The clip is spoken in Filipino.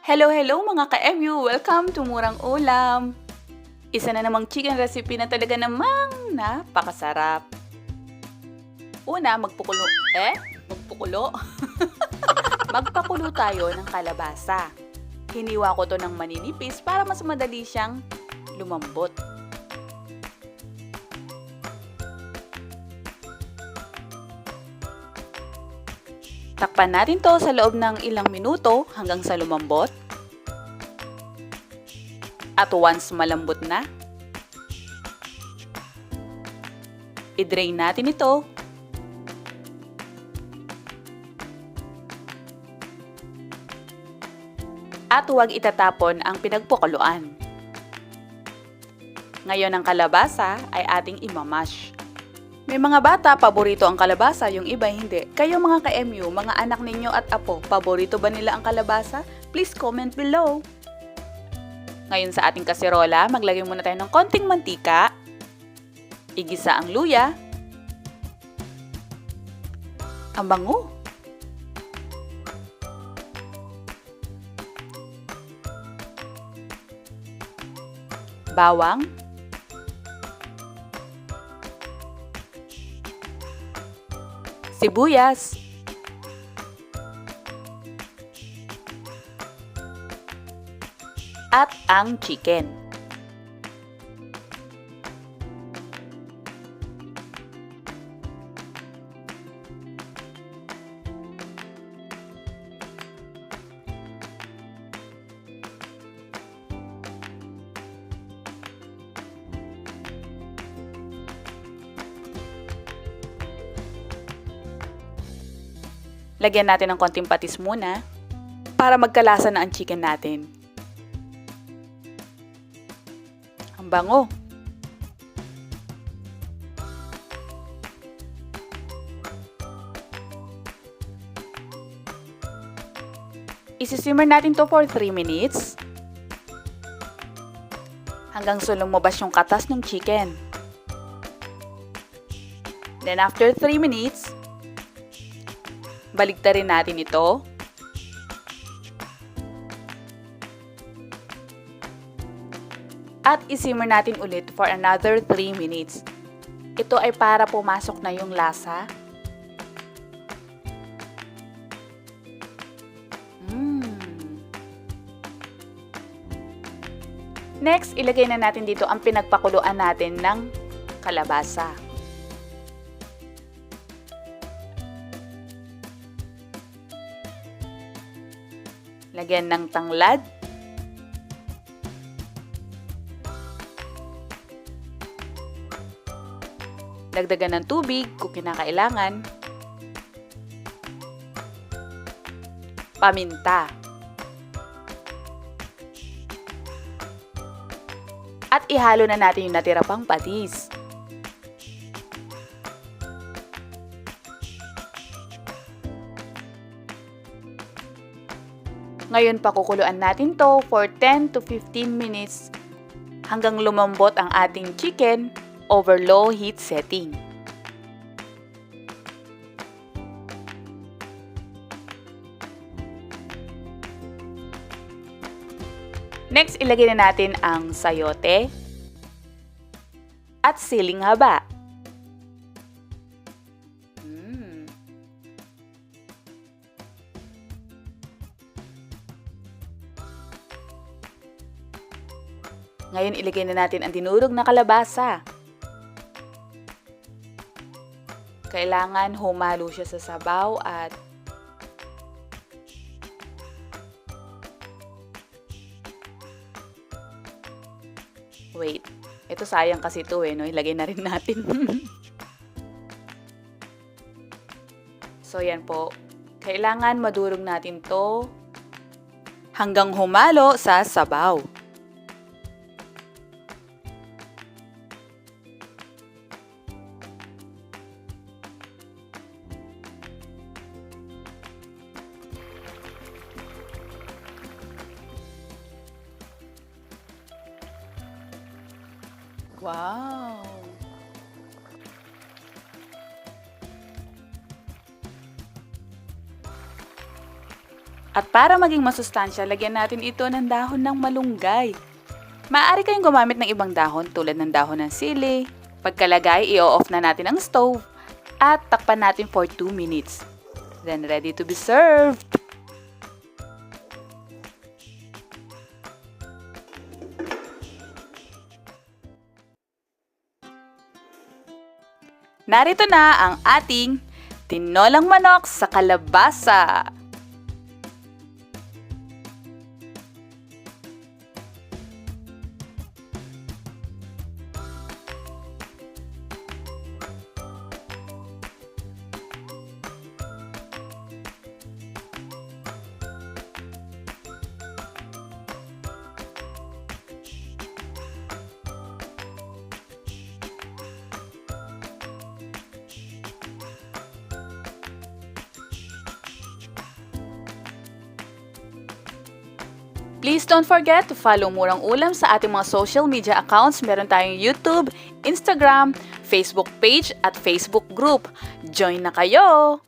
Hello, hello mga ka-MU! Welcome to Murang Ulam! Isa na namang chicken recipe na talaga namang napakasarap. Una, magpakulo tayo ng kalabasa. Hiniwa ko to ng maninipis para mas madali siyang lumambot. Takpan natin to sa loob ng ilang minuto hanggang sa lumambot. At once malambot na, i-drain natin ito. At huwag itatapon ang pinagpukuluan. Ngayon ang kalabasa ay ating imamash. May mga bata, paborito ang kalabasa, yung iba hindi. Kayo mga ka-MU, mga anak ninyo at apo, paborito ba nila ang kalabasa? Please comment below. Ngayon sa ating kaserola, maglagay muna tayo ng konting mantika. Igisa ang luya. Ang bango. Bawang. Sibuyas, at ang chicken. Lagyan natin ng konting patis muna para magkalasa na ang chicken natin. Ang bango. Isisimmer natin to for 3 minutes hanggang sa lumabas yung katas ng chicken. Then after 3 minutes, baligtarin natin ito. At isimmer natin ulit for another 3 minutes. Ito ay para pumasok na yung lasa. Next, ilagay na natin dito ang pinagpakuluan natin ng kalabasa. Lagyan ng tanglad. Dagdagan ng tubig kung kinakailangan. Paminta. At ihalo na natin yung natira pang patis. Ngayon pakukuluan natin to for 10 to 15 minutes hanggang lumambot ang ating chicken over low heat setting. Next, ilagay na natin ang chayote at siling haba. Ngayon, ilagay na natin ang dinurog na kalabasa. Kailangan humalo siya sa sabaw at wait, ito sayang kasi ito no? Ilagay na rin natin. So, yan po. Kailangan madurog natin to hanggang humalo sa sabaw. Wow! At para maging masustansya, lagyan natin ito ng dahon ng malunggay. Maaari kayong gumamit ng ibang dahon tulad ng dahon ng sili. Pagkalagay, i-off na natin ang stove at takpan natin for 2 minutes. Then ready to be served! Narito na ang ating tinolang manok sa kalabasa. Please don't forget to follow Murang Ulam sa ating mga social media accounts. Meron tayong YouTube, Instagram, Facebook page at Facebook group. Join na kayo!